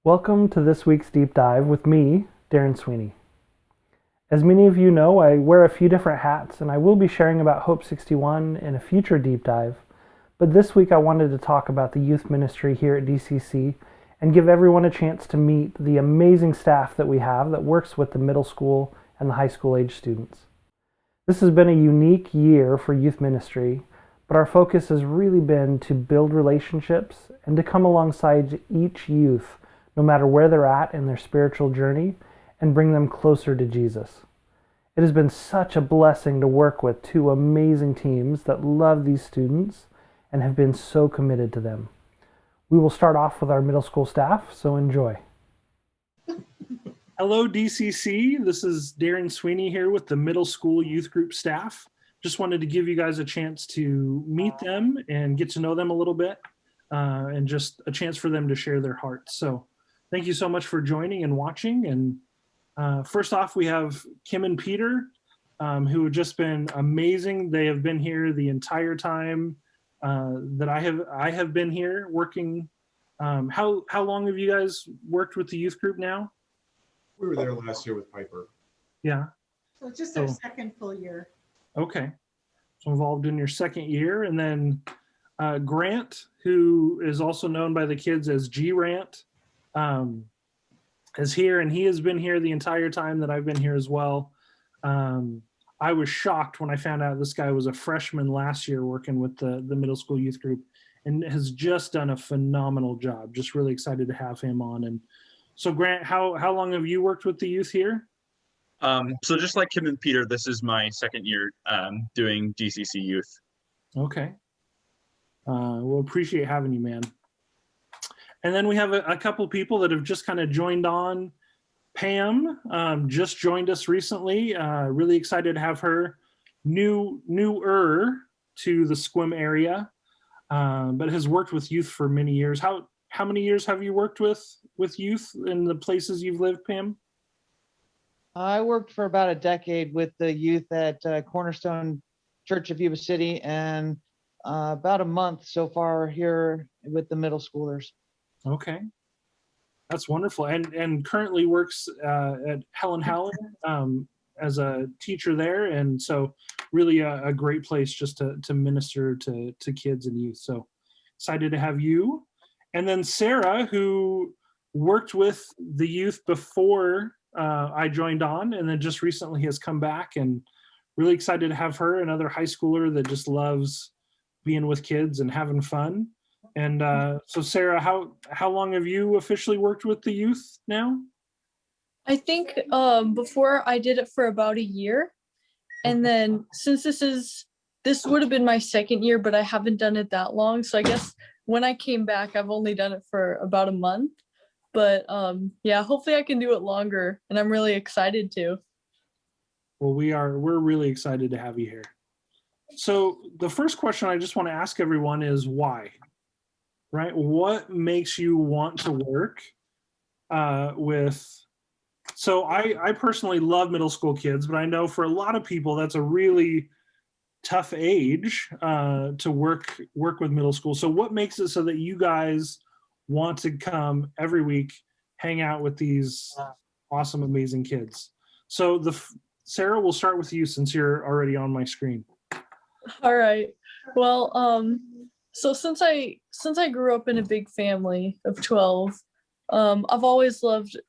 Welcome to this week's deep dive with me, Darren Sweeney. As many of you know, I wear a few different hats, and I will be sharing about Hope 61 in a future deep dive. But this week I wanted to talk about the youth ministry here at DCC and give everyone a chance to meet the amazing staff that we have that works with the middle school and the high school age students. This has been a unique year for youth ministry, but our focus has really been to build relationships and to come alongside each youth no matter where they're at in their spiritual journey, and bring them closer to Jesus. It has been such a blessing to work with two amazing teams that love these students and have been so committed to them. We will start off with our middle school staff, so enjoy. Hello, DCC. This is Darren Sweeney here with the middle school youth group staff. Just wanted to give you guys a chance to meet them and get to know them a little bit, and just a chance for them to share their hearts. So thank you so much for joining and watching. And first off, we have Kim and Peter, who have just been amazing. They have been here the entire time that I have been here working. How long have you guys worked with the youth group now? We were there last year with Piper. Yeah. So it's just our second full year. Okay. So involved in your second year. And then Grant, who is also known by the kids as G-Rant, is here, and he has been here the entire time that I've been here as well. I was shocked when I found out this guy was a freshman last year working with the middle school youth group and has just done a phenomenal job. Just really excited to have him on. And so Grant, how long have you worked with the youth here? So just like Kim and Peter, this is my second year doing DCC youth. Okay. We'll appreciate having you, man. And then we have a couple people that have just kind of joined on. Pam just joined us recently. Really excited to have her. Newer to the Sequim area, but has worked with youth for many years. How many years have you worked with youth in the places you've lived, Pam? I worked for about a decade with the youth at Cornerstone Church of Yuba City, and about a month so far here with the middle schoolers. Okay, that's wonderful. And currently works at Helen as a teacher there, and so really a great place just to minister to kids and youth. So excited to have you. And then Sarah, who worked with the youth before I joined on, and then just recently has come back, and really excited to have her, another high schooler that just loves being with kids and having fun. And so Sarah, how long have you officially worked with the youth now? I think before I did it for about a year. And then since this would have been my second year, but I haven't done it that long. So I guess when I came back, I've only done it for about a month. But yeah, hopefully I can do it longer, and I'm really excited to. Well, we're really excited to have you here. So the first question I just want to ask everyone is why? Right? What makes you want to work with? So I personally love middle school kids, but I know for a lot of people that's a really tough age to work with middle school. So what makes it so that you guys want to come every week, hang out with these awesome, amazing kids? So Sarah, we'll start with you since you're already on my screen. All right. Well, so since I grew up in a big family of 12, I've always loved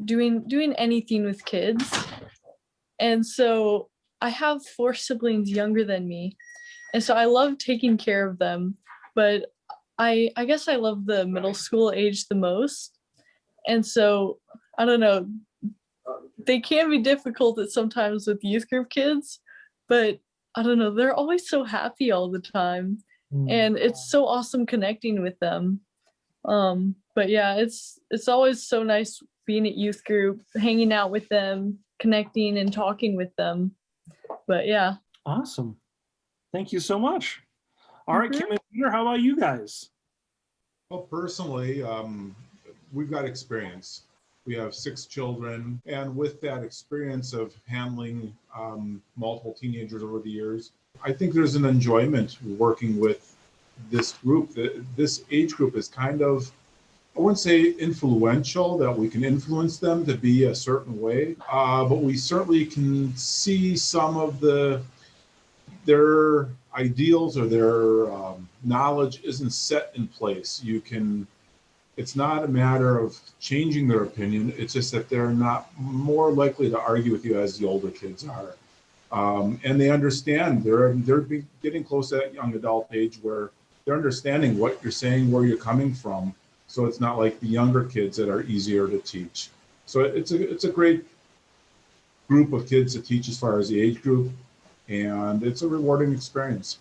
doing anything with kids. And so I have 4 siblings younger than me. And so I love taking care of them, but I guess I love the middle school age the most. And so I don't know, they can be difficult at sometimes with youth group kids, but I don't know, they're always so happy all the time. And it's so awesome connecting with them. But yeah, it's always so nice being at youth group, hanging out with them, connecting and talking with them. But yeah. Awesome. Thank you so much. All right, Kim and Peter, how about you guys? Well, personally, we've got experience. We have 6 children, and with that experience of handling multiple teenagers over the years, I think there's an enjoyment working with this group. This age group is kind of I wouldn't say influential, that we can influence them to be a certain way, but we certainly can see some of their ideals or their knowledge isn't set in place. It's not a matter of changing their opinion. It's just that they're not more likely to argue with you as the older kids are. And they understand, they're getting close to that young adult age where they're understanding what you're saying, where you're coming from. So it's not like the younger kids that are easier to teach. So it's a great group of kids to teach as far as the age group, and it's a rewarding experience.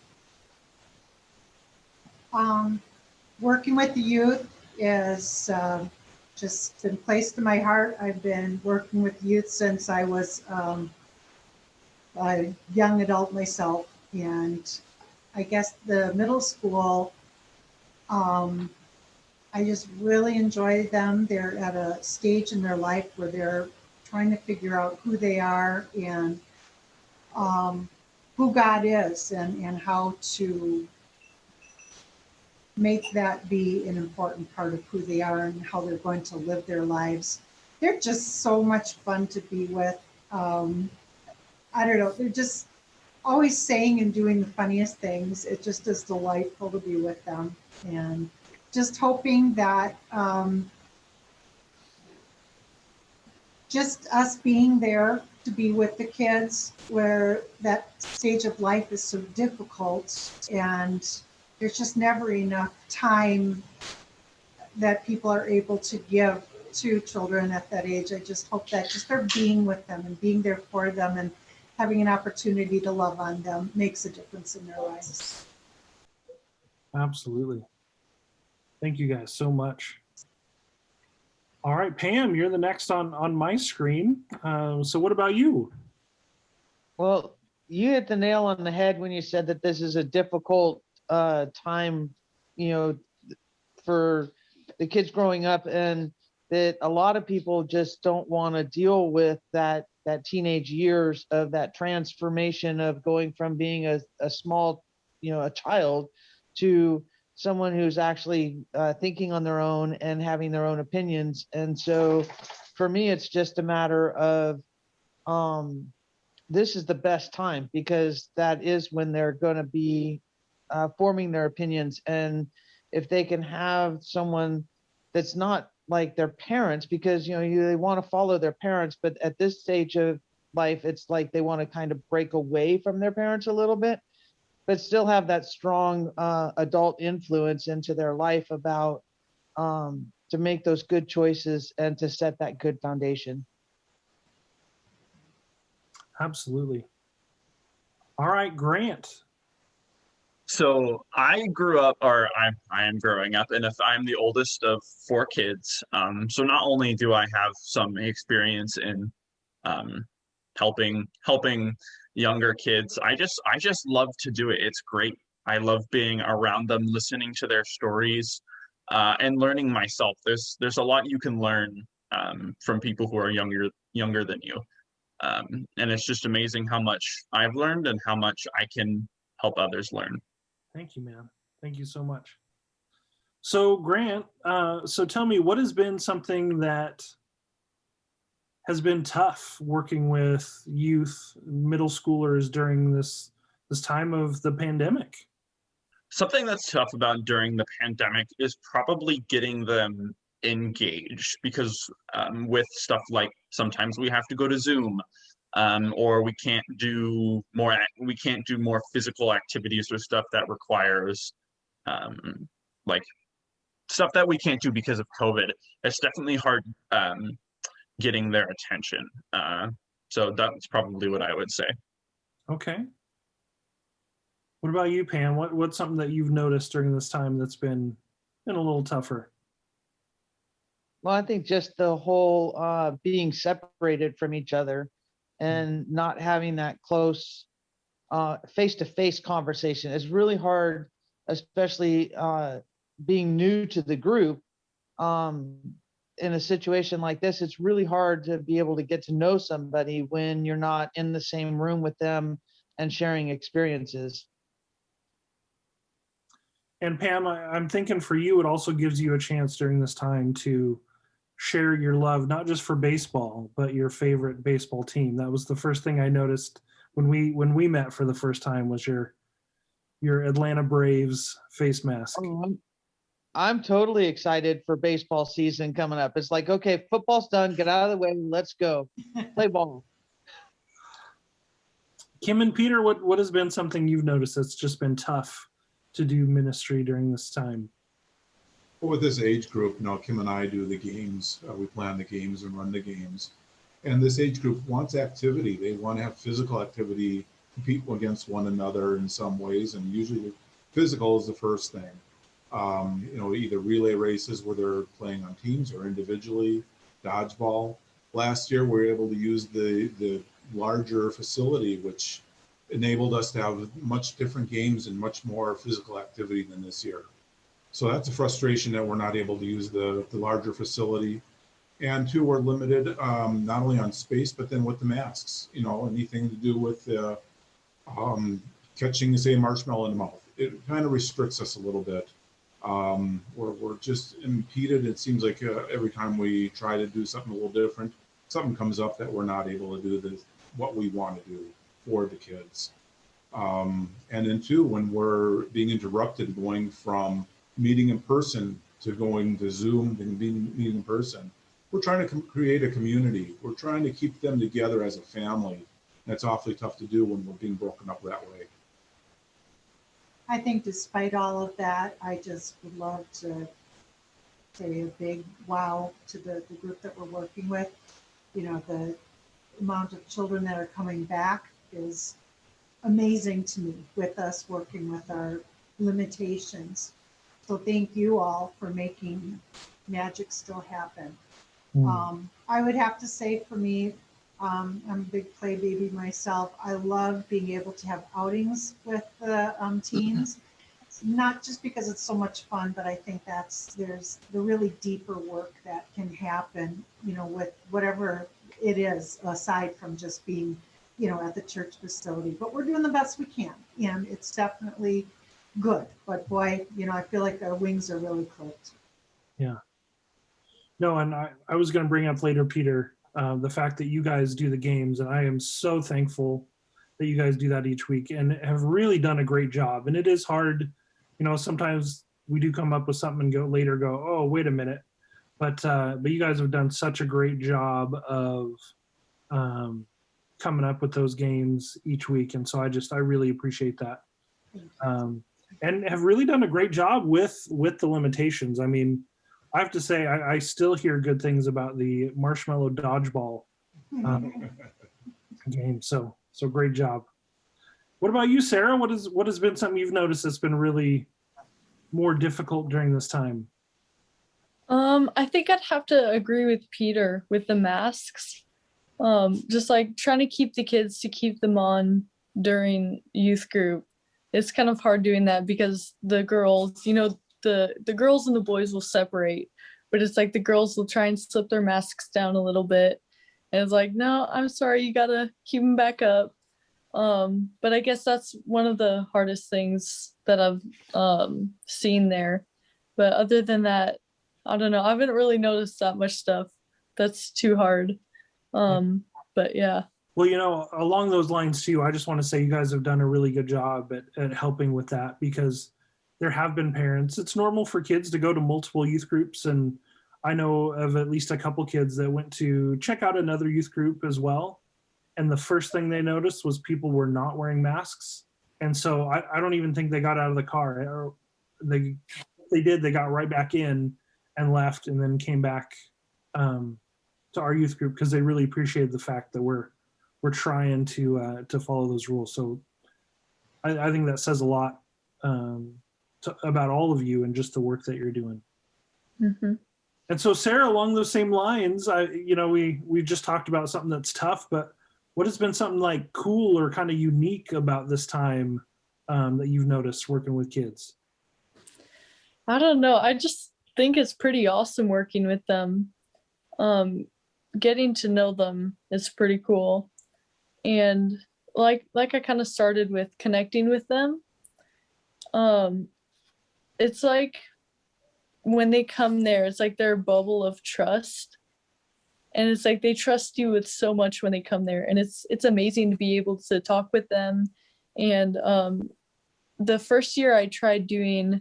Working with the youth is just been placed in my heart. I've been working with youth since I was a young adult myself, and I guess the middle school, I just really enjoy them. They're at a stage in their life where they're trying to figure out who they are and who God is, and how to make that be an important part of who they are and how they're going to live their lives. They're just so much fun to be with. I don't know, they're just always saying and doing the funniest things. It just is delightful to be with them, and just hoping that just us being there to be with the kids where that stage of life is so difficult, and there's just never enough time that people are able to give to children at that age. I just hope that just their being with them and being there for them and having an opportunity to love on them makes a difference in their lives. Absolutely. Thank you guys so much. All right, Pam, you're the next on my screen. So what about you? Well, you hit the nail on the head when you said that this is a difficult time, for the kids growing up, and that a lot of people just don't want to deal with that teenage years of that transformation of going from being a small, a child to someone who's actually thinking on their own and having their own opinions. And so for me, it's just a matter of this is the best time, because that is when they're going to be forming their opinions. And if they can have someone that's not like their parents, because they want to follow their parents, but at this stage of life, it's like they want to kind of break away from their parents a little bit, but still have that strong adult influence into their life about to make those good choices and to set that good foundation. Absolutely. All right, Grant. So I grew up, or I am growing up, and if I'm the oldest of 4 kids, so not only do I have some experience in helping younger kids, I just love to do it. It's great. I love being around them, listening to their stories, and learning myself. There's a lot you can learn from people who are younger than you, and it's just amazing how much I've learned and how much I can help others learn. Thank you, man. Thank you so much. So Grant, so tell me, what has been something that has been tough working with youth, middle schoolers during this time of the pandemic? Something that's tough about during the pandemic is probably getting them engaged, because with stuff like sometimes we have to go to Zoom, or we can't do more physical activities or stuff that requires like stuff that we can't do because of COVID. It's definitely hard getting their attention. So that's probably what I would say. Okay. What about you, Pam? What's something that you've noticed during this time that's been a little tougher? Well, I think just the whole being separated from each other and not having that close face-to-face conversation is really hard, especially being new to the group. In a situation like this, it's really hard to be able to get to know somebody when you're not in the same room with them and sharing experiences. And Pam, I'm thinking for you, it also gives you a chance during this time to share your love, not just for baseball, but your favorite baseball team. That was the first thing I noticed when we met for the first time, was your Atlanta Braves face mask. Oh, I'm totally excited for baseball season coming up. It's like, okay, football's done. Get out of the way. Let's go play ball. Kim and Peter, what has been something you've noticed that's just been tough to do ministry during this time? Well, with this age group, Kim and I do the games. We plan the games and run the games. And this age group wants activity. They want to have physical activity, compete against one another in some ways. And usually physical is the first thing. Either relay races where they're playing on teams or individually, dodgeball. Last year, we were able to use the larger facility, which enabled us to have much different games and much more physical activity than this year. So that's a frustration that we're not able to use the larger facility. And two, we're limited not only on space, but then with the masks, anything to do with catching, say, a marshmallow in the mouth. It kind of restricts us a little bit. We're just impeded. It seems like every time we try to do something a little different, something comes up that we're not able to do what we want to do for the kids. And then two, when we're being interrupted going from meeting in person to going to Zoom and meeting in person, we're trying to create a community. We're trying to keep them together as a family. That's awfully tough to do when we're being broken up that way. I think despite all of that, I just would love to say a big wow to the group that we're working with. The amount of children that are coming back is amazing to me, with us working with our limitations. So thank you all for making magic still happen. I would have to say, for me, I'm a big play baby myself. I love being able to have outings with the teens, not just because it's so much fun, but I think there's the really deeper work that can happen, with whatever it is, aside from just being, at the church facility. But we're doing the best we can, and it's definitely good. But boy, I feel like our wings are really clipped. Yeah. No, and I was going to bring up later, Peter, the fact that you guys do the games, and I am so thankful that you guys do that each week and have really done a great job. And it is hard, sometimes we do come up with something and go, oh, wait a minute. But you guys have done such a great job of coming up with those games each week. And so I really appreciate that. And have really done a great job with the limitations. I mean, I have to say, I still hear good things about the marshmallow dodgeball game. So great job. What about you, Sarah? What has been something you've noticed that's been really more difficult during this time? I think I'd have to agree with Peter with the masks. Just like trying to keep the kids to keep them on during youth group. It's kind of hard doing that because the girls, the girls and the boys will separate, but it's like the girls will try and slip their masks down a little bit. And it's like, no, I'm sorry, you gotta keep them back up. But I guess that's one of the hardest things that I've seen there. But other than that, I don't know. I haven't really noticed that much stuff that's too hard. But yeah. Well, along those lines too, I just want to say you guys have done a really good job at helping with that, because there have been parents. It's normal for kids to go to multiple youth groups. And I know of at least a couple kids that went to check out another youth group as well. And the first thing they noticed was people were not wearing masks. And so I don't even think they got out of the car. They did, they got right back in and left, and then came back to our youth group because they really appreciated the fact that we're trying to follow those rules. So I think that says a lot about all of you and just the work that you're doing. Mm-hmm. And so, Sarah, along those same lines, we just talked about something that's tough, but what has been something like cool or kind of unique about this time that you've noticed working with kids? I don't know. I just think it's pretty awesome working with them. Getting to know them is pretty cool. And like I kind of started with connecting with them. it's like when they come there, it's like their bubble of trust. And it's like they trust you with so much when they come there. And it's amazing to be able to talk with them. And the first year I tried doing,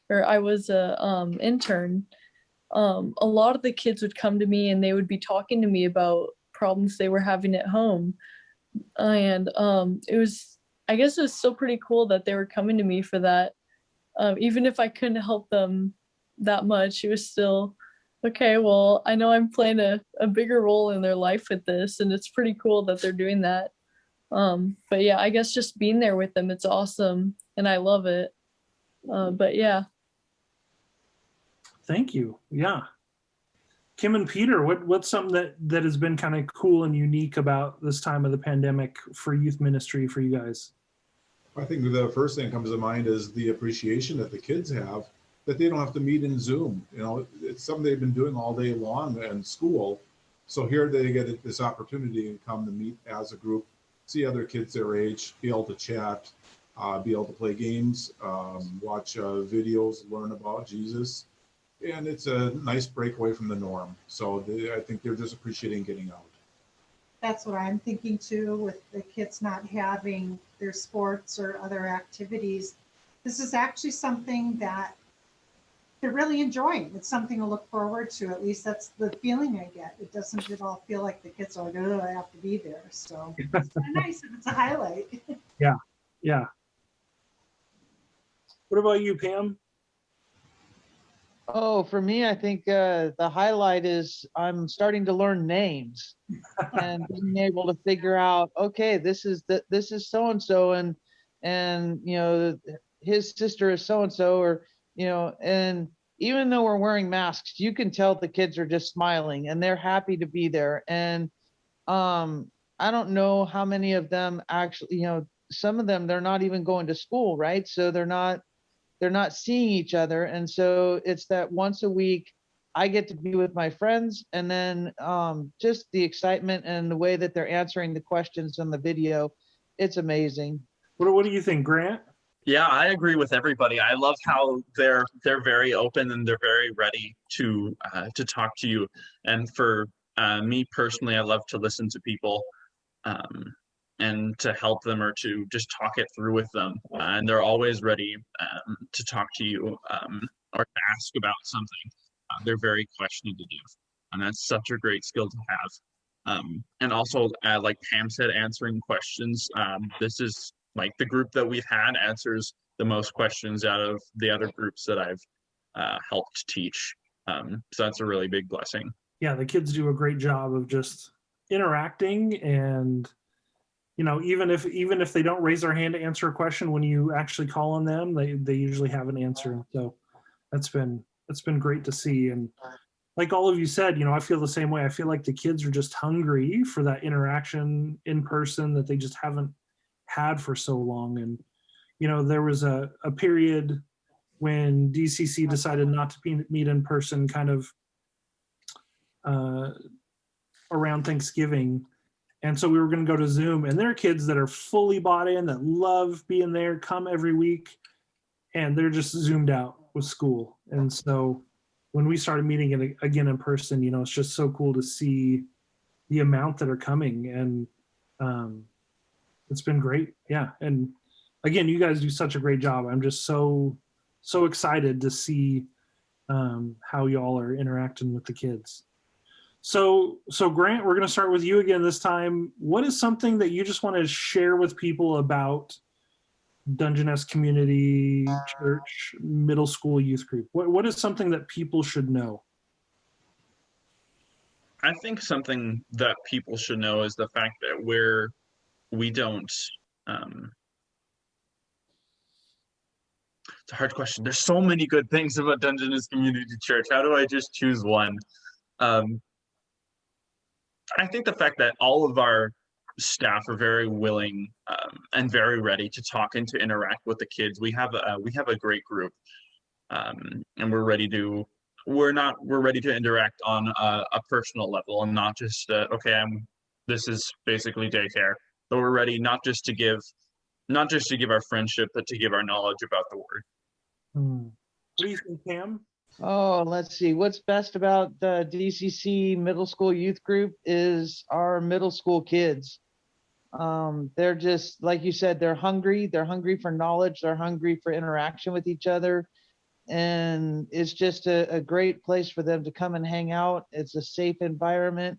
or I was a intern, a lot of the kids would come to me and they would be talking to me about problems they were having at home. And I guess it was still pretty cool that they were coming to me for that. Even if I couldn't help them that much, it was still, okay, well, I know I'm playing a bigger role in their life with this, and it's pretty cool that they're doing that. But yeah, I guess just being there with them, it's awesome, and I love it. But yeah. Thank you. Yeah. Kim and Peter, what's something that has been kind of cool and unique about this time of the pandemic for youth ministry for you guys? I think the first thing that comes to mind is the appreciation that the kids have that they don't have to meet in Zoom. You know, it's something they've been doing all day long in school. So here they get this opportunity to come to meet as a group, see other kids their age, be able to chat, be able to play games, watch videos, learn about Jesus. And it's a nice break away from the norm. So I think they're just appreciating getting out. That's what I'm thinking too, with the kids not having their sports or other activities. This is actually something that they're really enjoying. It's something to look forward to. At least that's the feeling I get. It doesn't at all feel like the kids are like, oh, I have to be there. So it's kind of nice if it's a highlight. Yeah. Yeah. What about you, Pam? Oh, for me, I think the highlight is I'm starting to learn names and being able to figure out, okay, this is so and so, and you know, his sister is so and so, or you know, and even though we're wearing masks, you can tell the kids are just smiling and they're happy to be there. And I don't know how many of them actually, you know, some of them they're not even going to school, right? So they're not seeing each other. And so it's that once a week I get to be with my friends, and then just the excitement and the way that they're answering the questions on the video, it's amazing. What do you think, Grant? Yeah, I agree with everybody. I love how they're very open and they're very ready to talk to you. And for me personally, I love to listen to people and to help them or to just talk it through with them. And they're always ready to talk to you or to ask about something. They're very questionable, and that's such a great skill to have. And also, like Pam said, answering questions. This is like the group that we've had answers the most questions out of the other groups that I've helped teach. So that's a really big blessing. Yeah, the kids do a great job of just interacting, and you know, even if they don't raise their hand to answer a question, when you actually call on them, they usually have an answer. So that's been great to see. And like all of you said, you know, I feel the same way. I feel like the kids are just hungry for that interaction in person that they just haven't had for so long. And you know, there was a period when DCC decided not to meet in person, kind of around Thanksgiving. And so we were going to go to Zoom, and there are kids that are fully bought in, that love being there, come every week, and they're just zoomed out with school. And so when we started meeting again in person, you know, it's just so cool to see the amount that are coming. And it's been great. Yeah. And again, you guys do such a great job. I'm just so excited to see how y'all are interacting with the kids. So Grant, we're going to start with you again this time. What is something that you just want to share with people about Dungeness Community Church Middle School Youth Group? What is something that people should know? I think something that people should know is the fact that we don't. It's a hard question. There's so many good things about Dungeness Community Church. How do I just choose one? I think the fact that all of our staff are very willing and very ready to talk and to interact with the kids. We have a great group, and we're ready to interact on a personal level, and not just this is basically daycare, but we're ready not just to give our friendship, but to give our knowledge about the word. What do you think, Pam? Oh, let's see. What's best about the DCC middle school youth group is our middle school kids. They're just, like you said, they're hungry. They're hungry for knowledge. They're hungry for interaction with each other. And it's just a great place for them to come and hang out. It's a safe environment.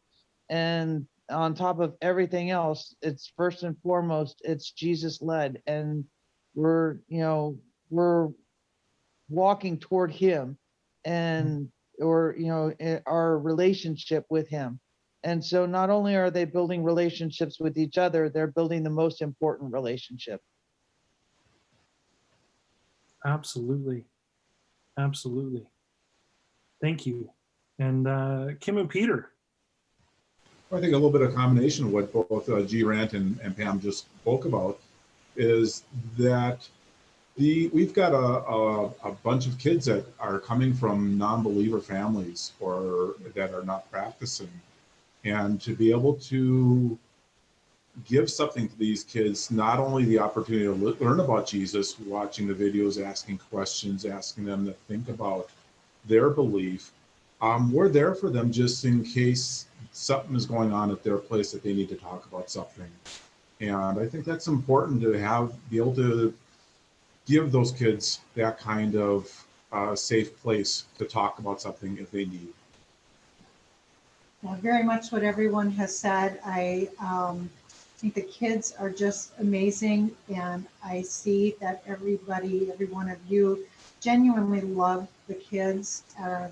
And on top of everything else, it's first and foremost, it's Jesus led. And we're walking toward him and our relationship with him. And so not only are they building relationships with each other, they're building the most important relationship. Absolutely. Thank you. And Kim and Peter. I think a little bit of combination of what both G. Rant and Pam just spoke about is that we've got a bunch of kids that are coming from non-believer families or that are not practicing, and to be able to give something to these kids, not only the opportunity to learn about Jesus, watching the videos, asking questions, asking them to think about their belief. We're there for them just in case something is going on at their place that they need to talk about something. And I think that's important to be able to give those kids that kind of safe place to talk about something if they need. Well, very much what everyone has said. I think the kids are just amazing, and I see that every one of you genuinely love the kids.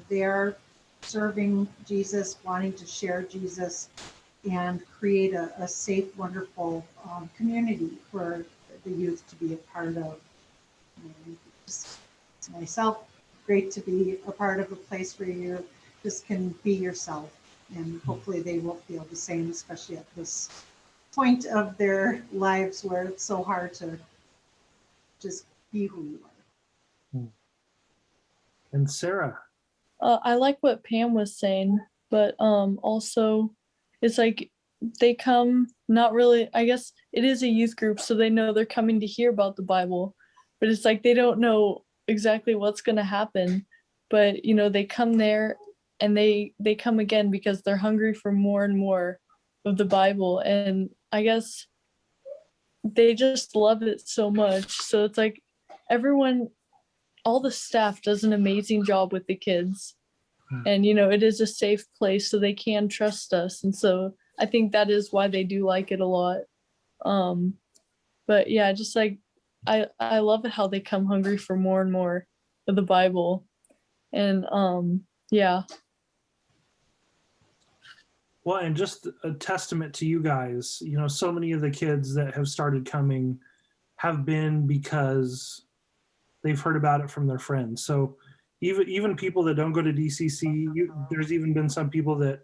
They're serving Jesus, wanting to share Jesus, and create a safe, wonderful community for the youth to be a part of. Just myself, great to be a part of a place where you just can be yourself, and hopefully they will feel the same, especially at this point of their lives where it's so hard to just be who you are. And Sarah. I like what Pam was saying, but also it's like they come not really, I guess it is a youth group, so they know they're coming to hear about the Bible, but it's like they don't know exactly what's going to happen. But they come there and they come again because they're hungry for more and more of the Bible, and I guess they just love it so much. So it's like everyone, all the staff does an amazing job with the kids, and it is a safe place, so they can trust us, and so I think that is why they do like it a lot. But yeah, just like I love it how they come hungry for more and more of the Bible, and yeah. Well, and just a testament to you guys, so many of the kids that have started coming have been because they've heard about it from their friends. So even people that don't go to DCC, there's even been some people that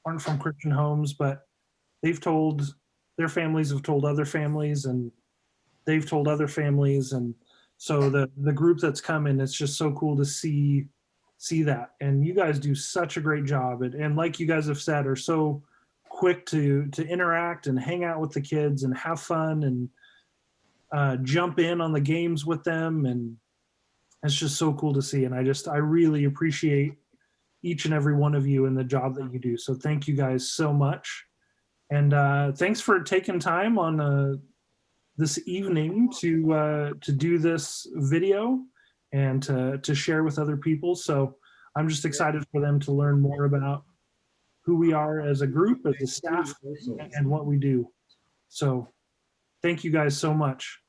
aren't from Christian homes, but they've told, their families have told other families, and they've told other families. And so the group that's coming, it's just so cool to see that. And you guys do such a great job. And like you guys have said, are so quick to interact and hang out with the kids and have fun and jump in on the games with them. And it's just so cool to see. And I really appreciate each and every one of you and the job that you do. So thank you guys so much. And thanks for taking time on this evening to do this video and to share with other people. So I'm just excited for them to learn more about who we are as a group, as a staff, and what we do. So thank you guys so much.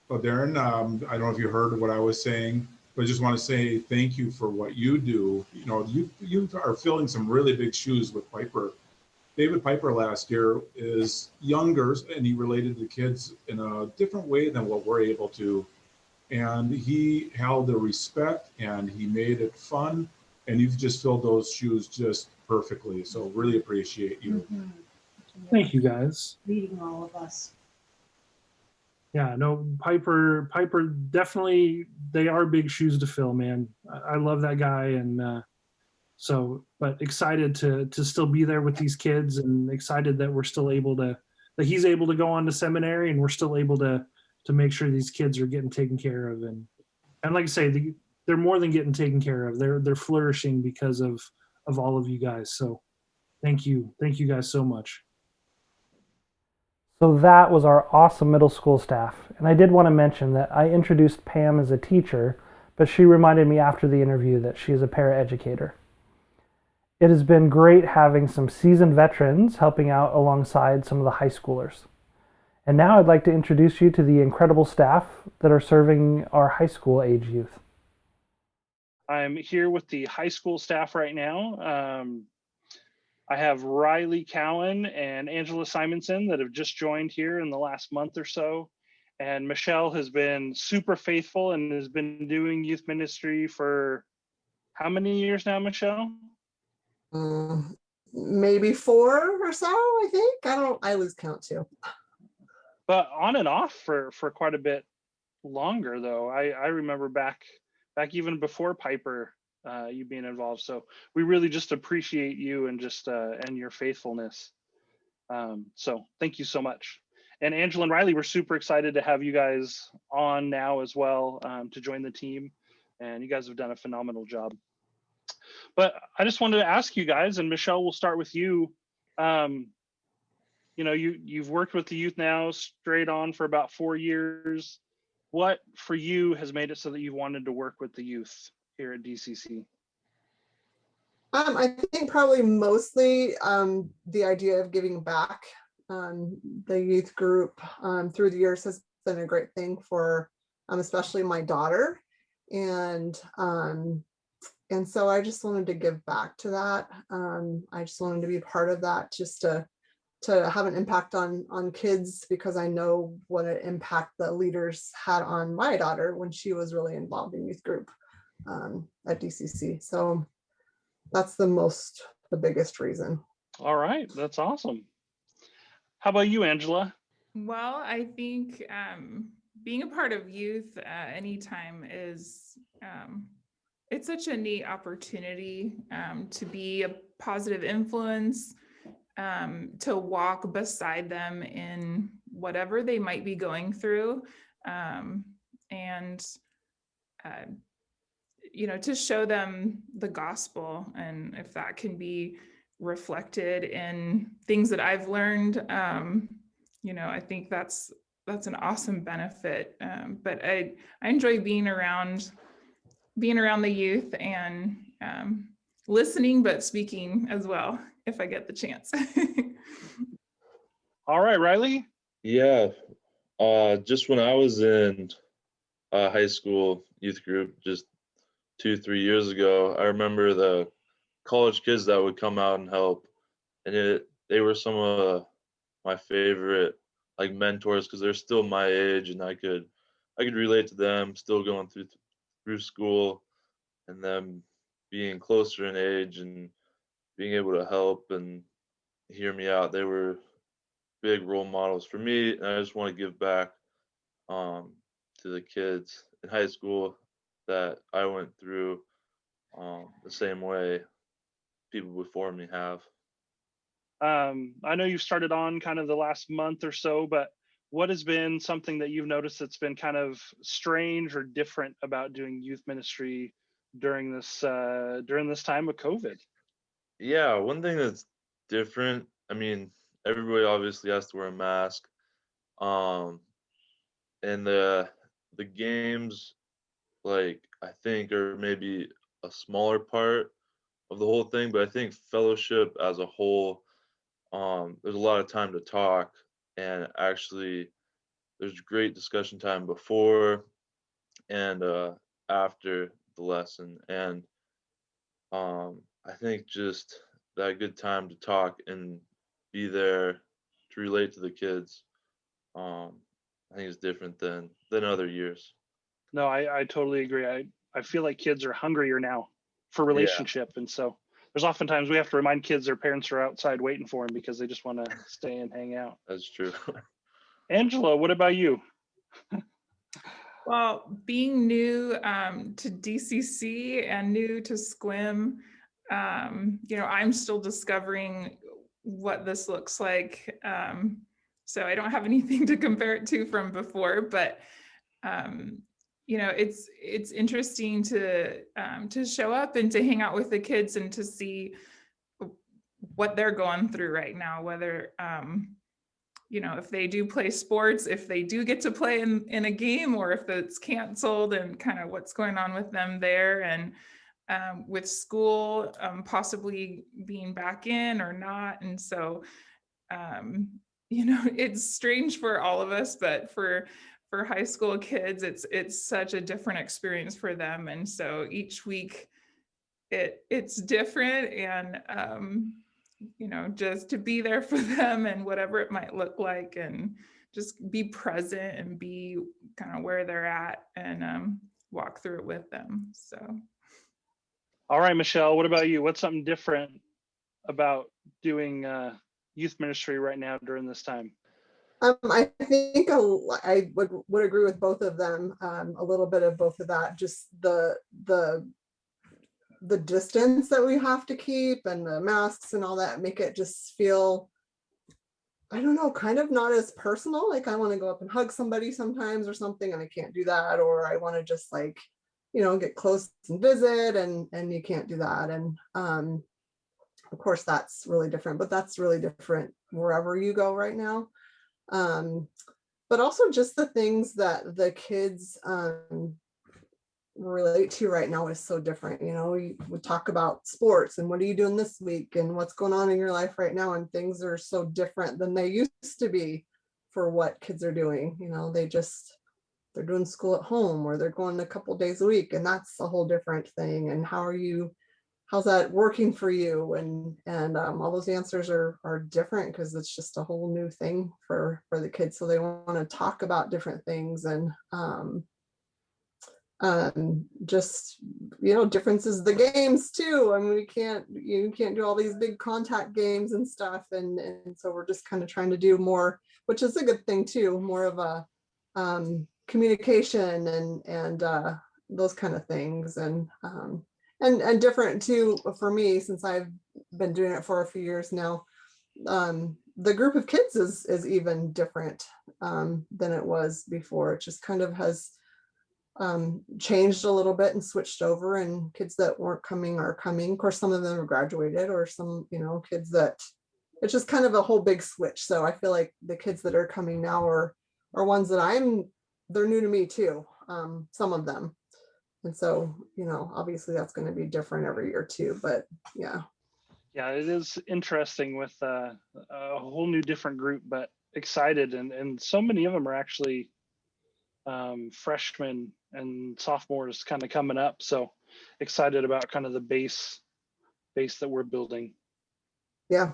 Well, Darren, I don't know if you heard what I was saying, but I just want to say thank you for what you do. You are filling some really big shoes with Piper. David Piper last year is younger, and he related to kids in a different way than what we're able to. And he held the respect, and he made it fun, and you've just filled those shoes just perfectly. So really appreciate you. Mm-hmm. Thank you guys. Leading all of us. Yeah, no, Piper definitely, they are big shoes to fill, man. I love that guy. And but excited to still be there with these kids, and excited that we're still able to, that he's able to go on to seminary, and we're still able to make sure these kids are getting taken care of. And And like I say, they're more than getting taken care of. They're flourishing because of all of you guys. So thank you guys so much. So that was our awesome middle school staff. And I did want to mention that I introduced Pam as a teacher, but she reminded me after the interview that she is a paraeducator. It has been great having some seasoned veterans helping out alongside some of the high schoolers. And now I'd like to introduce you to the incredible staff that are serving our high school age youth. I'm here with the high school staff right now. I have Riley Cowan and Angela Simonson that have just joined here in the last month or so. And Michelle has been super faithful and has been doing youth ministry for how many years now, Michelle? Maybe 4 or so, I think. I lose count too. But on and off for quite a bit longer though. I remember back even before Piper, you being involved. So we really just appreciate you and just and your faithfulness. So thank you so much. And Angela and Riley, we're super excited to have you guys on now as well, to join the team. And you guys have done a phenomenal job. But I just wanted to ask you guys, and Michelle, we'll start with you. You know, you've worked with the youth now straight on for about 4 years. What for you has made it so that you wanted to work with the youth here at DCC? I think probably mostly the idea of giving back. The youth group through the years has been a great thing for especially my daughter, and so I just wanted to give back to that. I just wanted to be part of that, just to have an impact on kids, because I know what an impact the leaders had on my daughter when she was really involved in youth group at DCC. So that's the biggest reason. All right, that's awesome. How about you, Angela? Well, I think being a part of youth anytime is it's such a neat opportunity to be a positive influence, to walk beside them in whatever they might be going through, and you know, to show them the gospel, and if that can be reflected in things that I've learned, you know, I think that's an awesome benefit. But I enjoy being around the youth and listening, but speaking as well if I get the chance. All right, Riley. Yeah, just when I was in high school youth group just 2-3 years ago, I remember the college kids that would come out and help, and they were some of my favorite like mentors, because they're still my age and I could relate to them, still going through school, and them being closer in age and being able to help and hear me out. They were big role models for me, and I just want to give back to the kids in high school that I went through the same way people before me have. I know you've started on kind of the last month or so, but what has been something that you've noticed that's been kind of strange or different about doing youth ministry during this time of COVID? Yeah, one thing that's different, I mean, everybody obviously has to wear a mask. And the games, like, I think are maybe a smaller part of the whole thing, but I think fellowship as a whole, there's a lot of time to talk, and actually there's great discussion time before and after the lesson. And I think just that good time to talk and be there to relate to the kids, I think is different than other years. No, I totally agree. I feel like kids are hungrier now for Yeah, relationship, and so there's oftentimes we have to remind kids their parents are outside waiting for them because they just want to stay and hang out. that's true. Angela, what about you? Well, being new to DCC and new to Sequim, you know, I'm still discovering what this looks like. So I don't have anything to compare it to from before, but it's interesting to show up and to hang out with the kids and to see what they're going through right now, whether if they do play sports, if they do get to play in a game, or if it's canceled, and kind of what's going on with them there, and with school possibly being back in or not. And so it's strange for all of us, but for high school kids, it's such a different experience for them. And so each week it's different, and just to be there for them and whatever it might look like, and just be present and be kind of where they're at, and walk through it with them. So. All right, Michelle, what about you? What's something different about doing youth ministry right now during this time? I think I would agree with both of them. A little bit of both of that, just the distance that we have to keep, and the masks and all that, make it just feel, I don't know, kind of not as personal. Like I want to go up and hug somebody sometimes or something, and I can't do that. Or I want to just get close and visit, and you can't do that. And of course that's really different, but that's really different wherever you go right now. But also just the things that the kids relate to right now is so different. We talk about sports and what are you doing this week and what's going on in your life right now, and things are so different than they used to be for what kids are doing. They're doing school at home, or they're going a couple days a week, and that's a whole different thing. And how's that working for you? And all those answers are different, because it's just a whole new thing for the kids. So they want to talk about different things, and just differences, the games too. I mean, you can't do all these big contact games and stuff, and so we're just kind of trying to do more, which is a good thing too, more of a communication and those kind of things, and different too for me, since I've been doing it for a few years now. The group of kids is even different than it was before. It just kind of has changed a little bit and switched over, and kids that weren't coming are coming. Of course, some of them have graduated, or some kids that it's just kind of a whole big switch. So I feel like the kids that are coming now are ones that they're new to me too, some of them. And so, obviously that's going to be different every year too, but yeah. Yeah, it is interesting with a whole new different group, but excited. And so many of them are actually freshmen and sophomores kind of coming up. So excited about kind of the base that we're building. Yeah.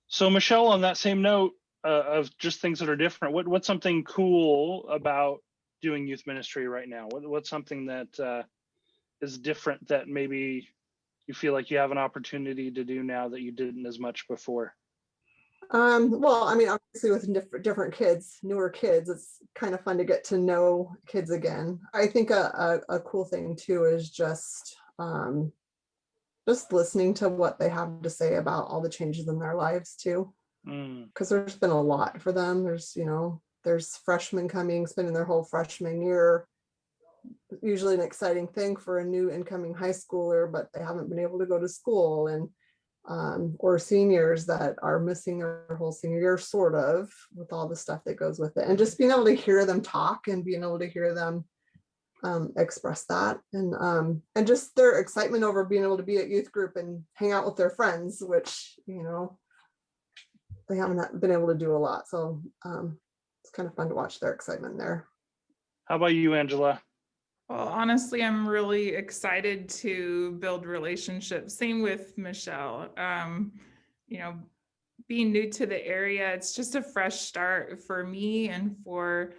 So Michelle, on that same note of just things that are different, what's something cool about doing youth ministry right now? What's something that is different that maybe you feel like you have an opportunity to do now that you didn't as much before? Well, I mean, obviously with different kids, newer kids, it's kind of fun to get to know kids again. I think a cool thing too is just listening to what they have to say about all the changes in their lives too. Because there's been a lot for them. There's freshmen coming, spending their whole freshman year, usually an exciting thing for a new incoming high schooler, but they haven't been able to go to school, and or seniors that are missing their whole senior year, sort of, with all the stuff that goes with it. And just being able to hear them talk and being able to hear them express that, and just their excitement over being able to be at youth group and hang out with their friends, which they haven't been able to do a lot. So it's kind of fun to watch their excitement there. How about you, Angela? Well, honestly, I'm really excited to build relationships. Same with Michelle. Being new to the area, it's just a fresh start for me and for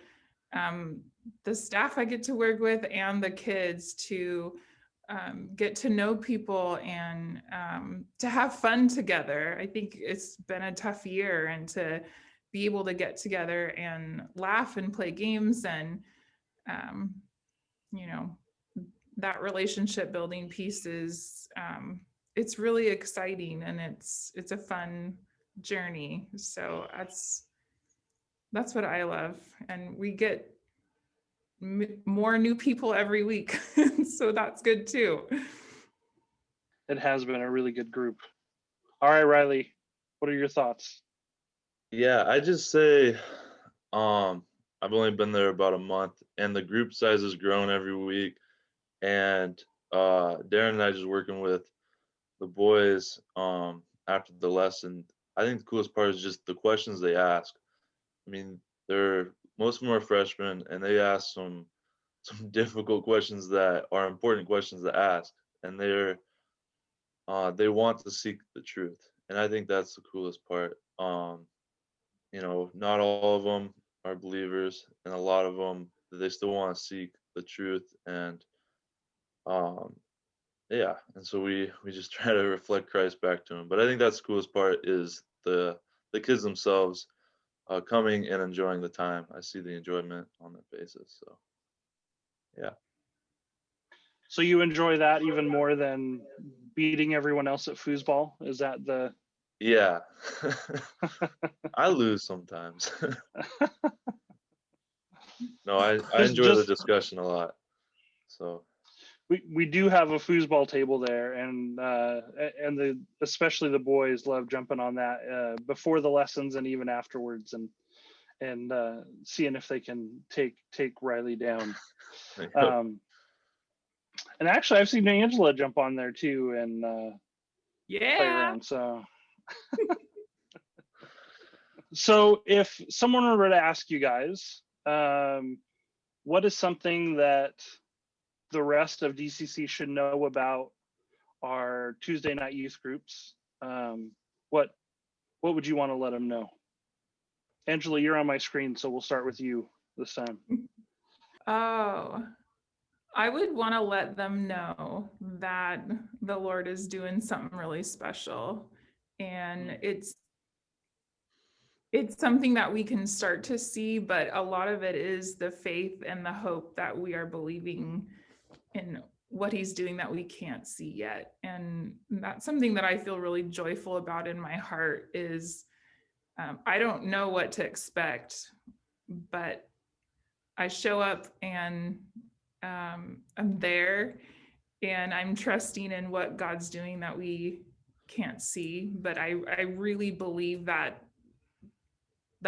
the staff I get to work with and the kids, to get to know people and to have fun together. I think it's been a tough year, and to be able to get together and laugh and play games, and that relationship building piece is it's really exciting, and it's a fun journey. So that's what I love. And we get more new people every week. So that's good too. It has been a really good group. All right, Riley, what are your thoughts? Yeah, I just say, I've only been there about a month, and the group size has grown every week. And Darren and I just working with the boys after the lesson. I think the coolest part is just the questions they ask. I mean, most of them are freshmen, and they ask some difficult questions that are important questions to ask, and they want to seek the truth, and I think that's the coolest part. Not all of them are believers, and a lot of them, they still want to seek the truth, and yeah, and so we just try to reflect Christ back to them. But I think that's the coolest part is the kids themselves coming and enjoying the time. I see the enjoyment on their faces. So yeah. So you enjoy that even more than beating everyone else at foosball? Is that the... Yeah. I lose sometimes. No, I enjoy the discussion a lot. So we do have a foosball table there, and especially the boys love jumping on that before the lessons and even afterwards, and seeing if they can take Riley down. And actually, I've seen Angela jump on there too and play around. So if someone were to ask you guys, what is something that the rest of DCC should know about our Tuesday night youth groups, what would you want to let them know? Angela, you're on my screen, so we'll start with you this time. Oh, I would want to let them know that the Lord is doing something really special, and it's something that we can start to see, but a lot of it is the faith and the hope that we are believing in what he's doing that we can't see yet. And that's something that I feel really joyful about in my heart is I don't know what to expect, but I show up and I'm there and I'm trusting in what God's doing that we can't see, but I really believe that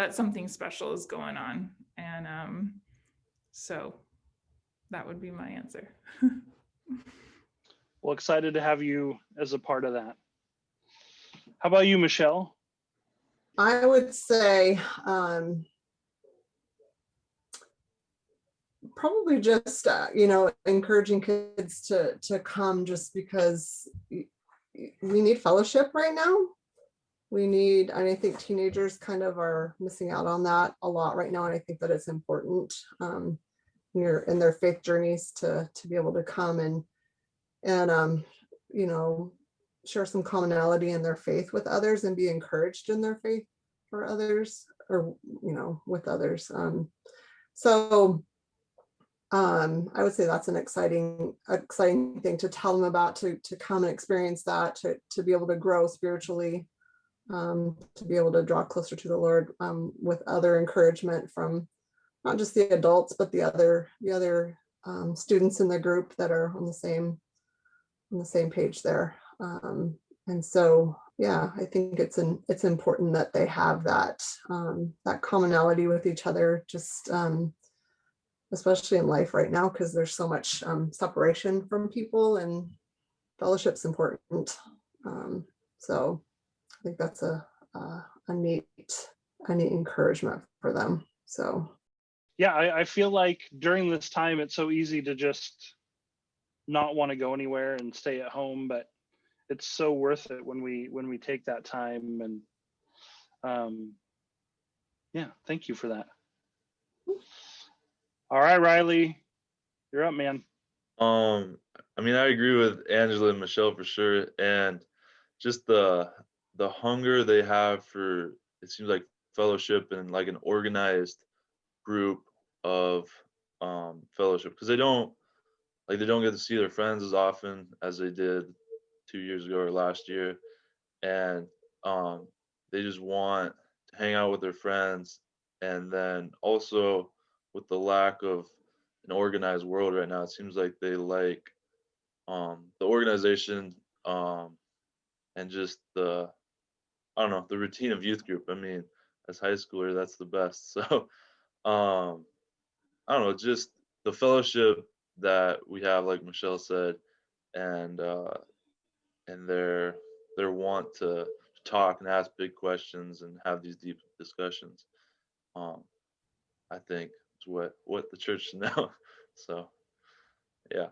something special is going on. And so that would be my answer. Well, excited to have you as a part of that. How about you, Michelle? I would say probably just encouraging kids to come, just because we need fellowship right now. And I think teenagers kind of are missing out on that a lot right now, and I think that it's important in their faith journeys to be able to come and share some commonality in their faith with others and be encouraged in their faith for others, or with others. I would say that's an exciting thing to tell them about, to come and experience that, to be able to grow spiritually, to be able to draw closer to the Lord, with other encouragement from not just the adults, but the other students in the group that are on the same page there. And so, yeah, I think it's important that they have that commonality with each other, just especially in life right now, because there's so much separation from people, and fellowship's important. So I think that's a neat encouragement for them. So yeah, I feel like during this time it's so easy to just not want to go anywhere and stay at home, but it's so worth it when we take that time. And yeah, thank you for that. All right, Riley, you're up, man. I mean, I agree with Angela and Michelle for sure, and just the hunger they have for, it seems like, fellowship and like an organized group of fellowship, because they don't get to see their friends as often as they did 2 years ago or last year, and they just want to hang out with their friends. And then also with the lack of an organized world right now. It seems like they like the organization and just the, I don't know, the routine of youth group. I mean, as high schooler, that's the best. So I don't know, just the fellowship that we have, like Michelle said, and their want to talk and ask big questions and have these deep discussions. I think is what the church should know. So yeah.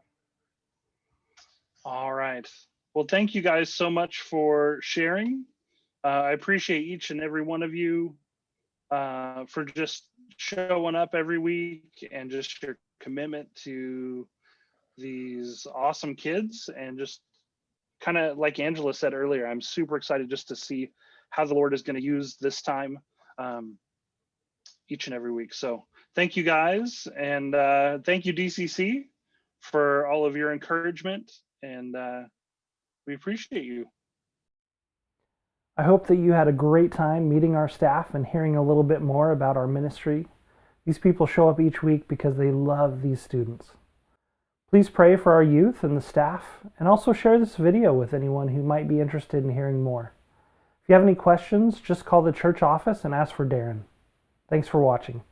All right. Well, thank you guys so much for sharing. I appreciate each and every one of you for just showing up every week and just your commitment to these awesome kids. And just kind of like Angela said earlier, I'm super excited just to see how the Lord is going to use this time each and every week. So thank you guys. And thank you, DCC, for all of your encouragement. And we appreciate you. I hope that you had a great time meeting our staff and hearing a little bit more about our ministry. These people show up each week because they love these students. Please pray for our youth and the staff, and also share this video with anyone who might be interested in hearing more. If you have any questions, just call the church office and ask for Darren. Thanks for watching.